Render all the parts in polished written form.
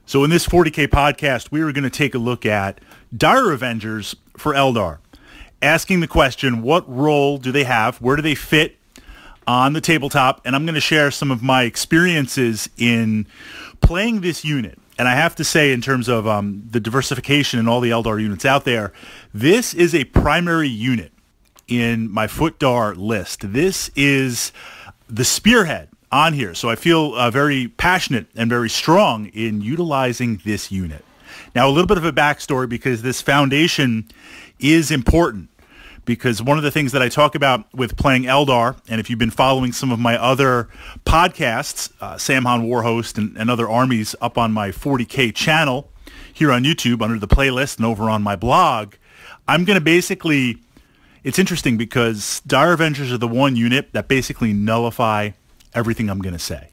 So in this 40K podcast, we are going to take a look at Dire Avengers for Eldar, asking the question, what role do they have? Where do they fit on the tabletop? And I'm going to share some of my experiences in playing this unit. And I have to say, in terms of the diversification and all the Eldar units out there, this is a primary unit in my Footdar list. This is the spearhead on here. So I feel very passionate and very strong in utilizing this unit. Now, a little bit of a backstory, because this foundation is important. Because one of the things that I talk about with playing Eldar, and if you've been following some of my other podcasts, Samhan Warhost and other armies up on my 40K channel here on YouTube under the playlist and over on my blog, I'm going to basically, it's interesting because Dire Avengers are the one unit that basically nullify everything I'm going to say.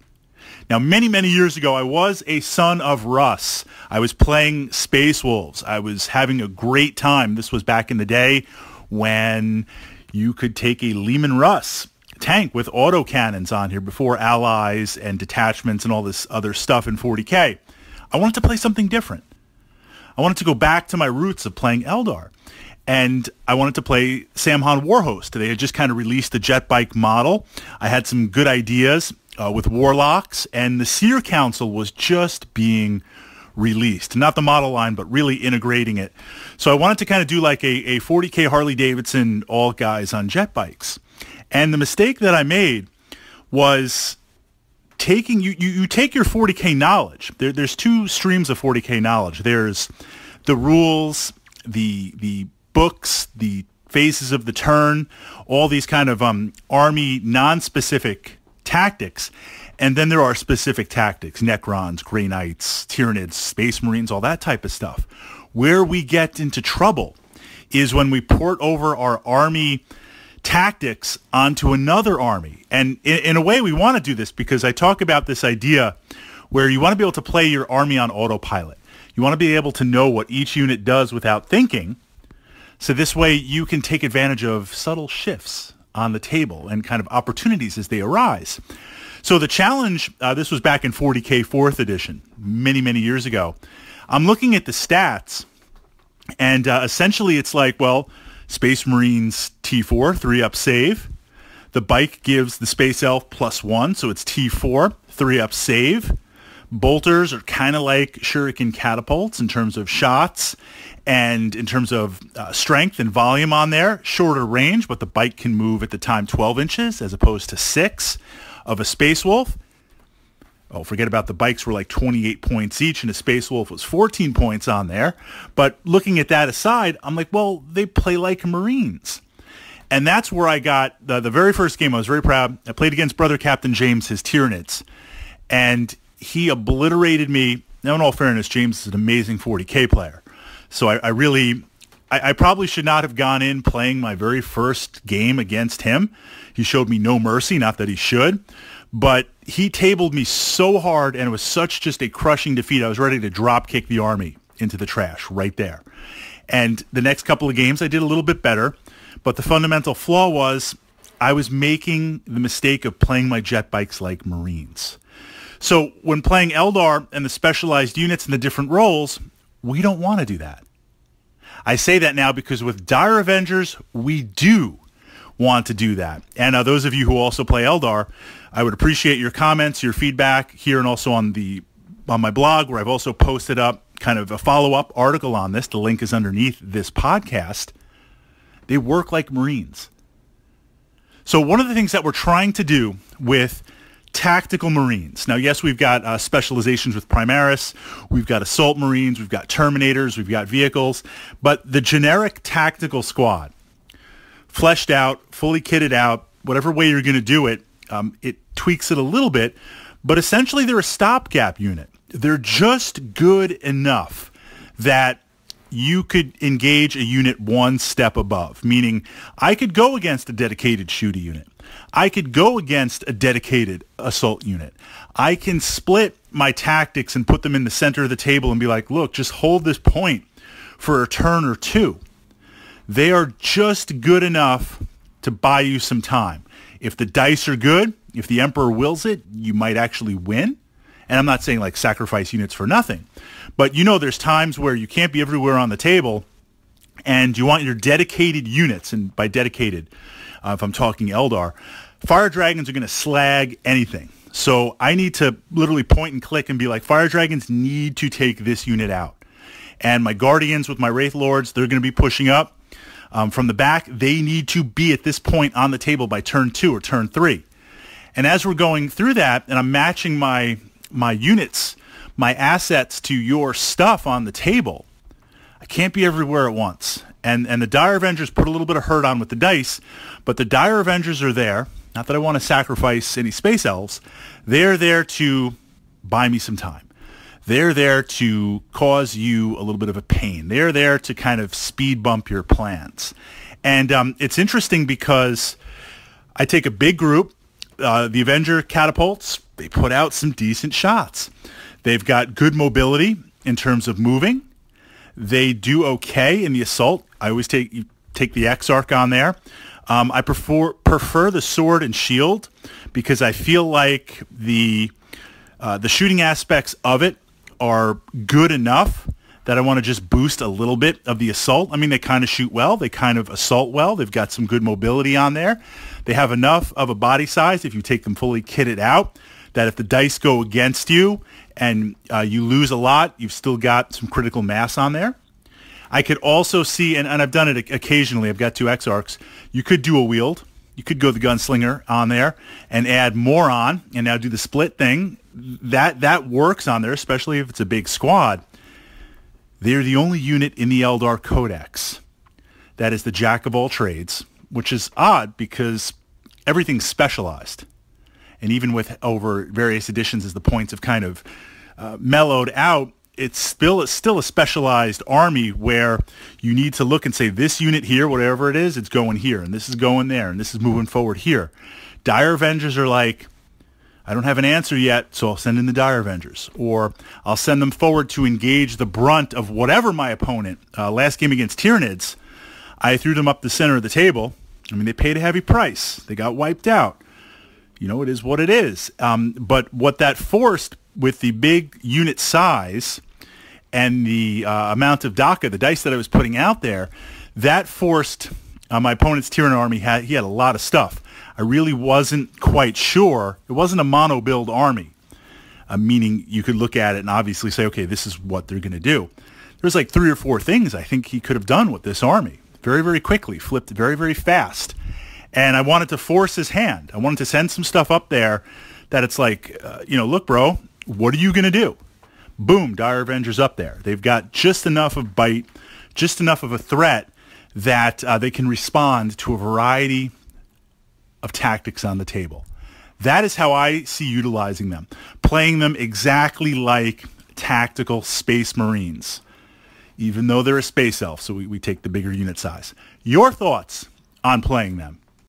Now, many, many years ago, I was a son of Russ. I was playing Space Wolves. I was having a great time. This was back in the day when you could take a Lehman Russ tank with autocannons on here before allies and detachments and all this other stuff in 40K. I wanted to play something different. I wanted to go back to my roots of playing Eldar. And I wanted to play Samhan Warhost. They had just kind of released the jet bike model. I had some good ideas with Warlocks, and the Seer Council was just being released. Not the model line, but really integrating it. So I wanted to kind of do like a 40K Harley-Davidson all guys on jet bikes. And the mistake that I made was taking, you take your 40K knowledge. There's two streams of 40K knowledge. There's the rules, the books, the phases of the turn, all these kind of army non-specific tactics. And then there are specific tactics, Necrons, Grey Knights, Tyranids, Space Marines, all that type of stuff. Where we get into trouble is when we port over our army tactics onto another army. And in a way, we want to do this because I talk about this idea where you want to be able to play your army on autopilot. You want to be able to know what each unit does without thinking. So this way you can take advantage of subtle shifts on the table and kind of opportunities as they arise. So the challenge, this was back in 40K 4th edition, many, many years ago. I'm looking at the stats, and essentially it's like, well, Space Marines T4, 3-up save. The bike gives the Space Elf +1, so it's T4, 3-up save. Bolters are kind of like shuriken catapults in terms of shots and in terms of strength and volume on there. Shorter range, but the bike can move at the time 12 inches as opposed to 6 of a Space Wolf. Oh, forget about the bikes were like 28 points each, and a Space Wolf was 14 points on there. But looking at that aside, I'm like, well, they play like Marines. And that's where I got the very first game. I was very proud. I played against Brother Captain James, his Tyranids. And he obliterated me. Now, in all fairness, James is an amazing 40K player. So I probably should not have gone in playing my very first game against him. He showed me no mercy, not that he should. But he tabled me so hard, and it was such just a crushing defeat. I was ready to drop kick the army into the trash right there. And the next couple of games, I did a little bit better. But the fundamental flaw was I was making the mistake of playing my jet bikes like Marines. So when playing Eldar and the specialized units and the different roles, we don't want to do that. I say that now because with Dire Avengers, we do want to do that. And those of you who also play Eldar, I would appreciate your comments, your feedback here, and also on my blog, where I've also posted up kind of a follow-up article on this. The link is underneath this podcast. They work like Marines. So one of the things that we're trying to do with tactical Marines. Now, yes, we've got specializations with Primaris, we've got Assault Marines, we've got Terminators, we've got vehicles, but the generic tactical squad, fleshed out, fully kitted out, whatever way you're going to do it, it tweaks it a little bit, but essentially they're a stopgap unit. They're just good enough that you could engage a unit one step above, meaning I could go against a dedicated shooter unit. I could go against a dedicated assault unit. I can split my tactics and put them in the center of the table and be like, look, just hold this point for a turn or two. They are just good enough to buy you some time. If the dice are good, if the Emperor wills it, you might actually win. And I'm not saying like sacrifice units for nothing, but you know there's times where you can't be everywhere on the table, and you want your dedicated units, and by dedicated, if I'm talking Eldar, fire dragons are going to slag anything. So I need to literally point and click and be like, fire dragons need to take this unit out. And my guardians with my wraith lords, they're going to be pushing up from the back. They need to be at this point on the table by turn 2 or turn 3. And as we're going through that, and I'm matching my units, my assets to your stuff on the table, I can't be everywhere at once. And the Dire Avengers put a little bit of hurt on with the dice, but the Dire Avengers are there. Not that I want to sacrifice any space elves. They're there to buy me some time. They're there to cause you a little bit of a pain. They're there to kind of speed bump your plans. And it's interesting because I take a big group, the Avenger catapults, they put out some decent shots. They've got good mobility in terms of moving. They do okay in the assault. I always take the Exarch on there. I prefer the sword and shield because I feel like the shooting aspects of it are good enough that I want to just boost a little bit of the assault. I mean, they kind of shoot well. They kind of assault well. They've got some good mobility on there. They have enough of a body size, if you take them fully kitted out, that if the dice go against you and you lose a lot, you've still got some critical mass on there. I could also see, and I've done it occasionally, I've got 2 Exarchs, you could do a wield. You could go the gunslinger on there and add more on and now do the split thing. That works on there, especially if it's a big squad. They're the only unit in the Eldar Codex that is the jack of all trades, which is odd because everything's specialized. And even with over various editions as the points have kind of mellowed out, it's still a specialized army where you need to look and say, this unit here, whatever it is, it's going here, and this is going there, and this is moving forward here. Dire Avengers are like, I don't have an answer yet, so I'll send in the Dire Avengers. Or I'll send them forward to engage the brunt of whatever my opponent. Last game against Tyranids, I threw them up the center of the table. I mean, they paid a heavy price. They got wiped out. You know, it is what it is. But what that forced with the big unit size and the amount of DACA, the dice that I was putting out there, that forced my opponent's Tyranid army, he had a lot of stuff. I really wasn't quite sure. It wasn't a mono build army, meaning you could look at it and obviously say, okay, this is what they're going to do. There's like 3 or 4 things I think he could have done with this army very, very quickly, flipped very, very fast. And I wanted to force his hand. I wanted to send some stuff up there that it's like, look, bro, what are you going to do? Boom, Dire Avengers up there. They've got just enough of bite, just enough of a threat that they can respond to a variety of tactics on the table. That is how I see utilizing them. Playing them exactly like tactical Space Marines, even though they're a space elf, so we take the bigger unit size. Your thoughts on playing them?